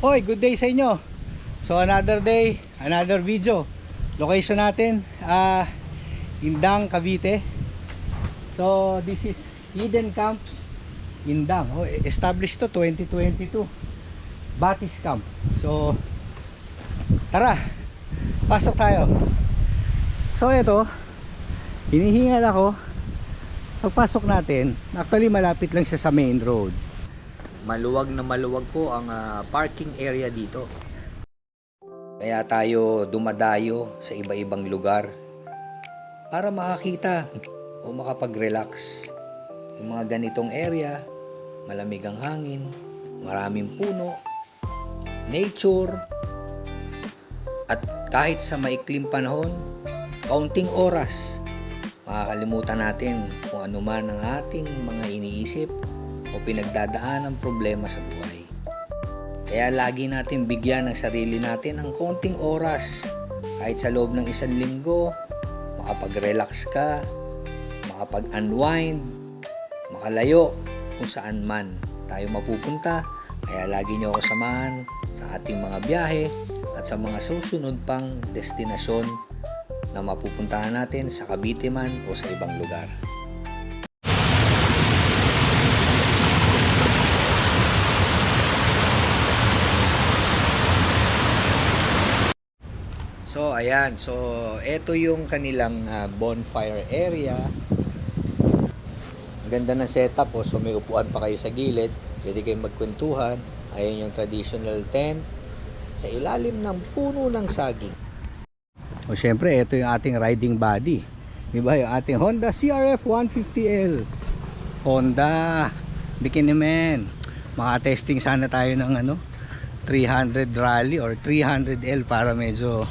Hoy, good day sa inyo. So another day, another video. Location natin, Indang, Cavite. So this is Hidden Camps Indang. Oh, established to 2022. Batis Camp. So tara, pasok tayo. So ito, hinihingal ako. Pagpasok natin, actually malapit lang siya sa main road. Maluwag na maluwag po ang parking area dito. Kaya tayo dumadayo sa iba-ibang lugar para makakita o makapag-relax. Yung mga ganitong area, malamig ang hangin, maraming puno, nature, at kahit sa maikling panahon, kaunting oras, makakalimutan natin kung ano man ang ating mga iniisip o pinagdadaan ng problema sa buhay. Kaya lagi natin bigyan ng sarili natin ng konting oras, kahit sa loob ng isang linggo, makapag-relax ka, makapag-unwind, makalayo kung saan man tayo mapupunta. Kaya lagi nyo ako samahan sa ating mga biyahe at sa mga susunod pang destinasyon na mapupuntahan natin sa Cavite man o sa ibang lugar. So ayan, so ito yung kanilang bonfire area. Ang ganda ng setup, so may upuan pa kayo sa gilid, pwede kayong magkwentuhan. Ayan yung traditional tent sa ilalim ng puno ng saging. O syempre, ito yung ating riding body. Diba yung ating Honda CRF 150L. Honda Bikini Man. Maka-testing sana tayo ng 300 rally or 300L para medyo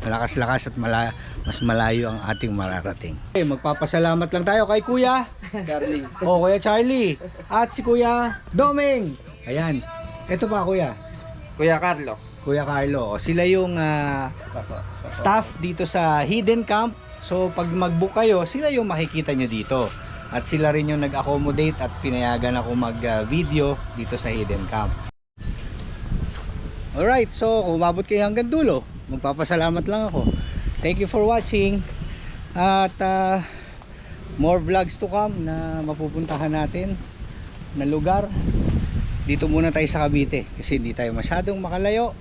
malakas-lakas at mas malayo ang ating mararating. Okay, magpapasalamat lang tayo kay Kuya Charlie. O Kuya Charlie at si Kuya Doming. Ayan, ito pa Kuya Carlo. Kuya Carlo. O, sila yung staff dito sa Hidden Camp. So pag mag-book kayo, sila yung makikita nyo dito. At sila rin yung nag-accommodate at pinayagan ako mag-video dito sa Hidden Camp. Alright, so kung umabot kayo hanggang dulo, magpapasalamat lang ako. Thank you for watching. At more vlogs to come na mapupuntahan natin na lugar. Dito muna tayo sa Cavite kasi hindi tayo masyadong makalayo.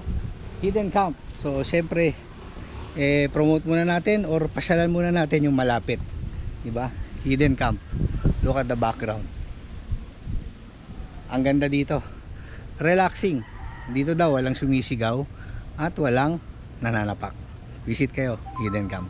Hidden Camp. So syempre promote muna natin or pasyalan muna natin yung malapit. Diba? Hidden Camp. Look at the background. Ang ganda dito. Relaxing. Dito daw walang sumisigaw at walang nananapak. Visit kayo, Hidden Camp.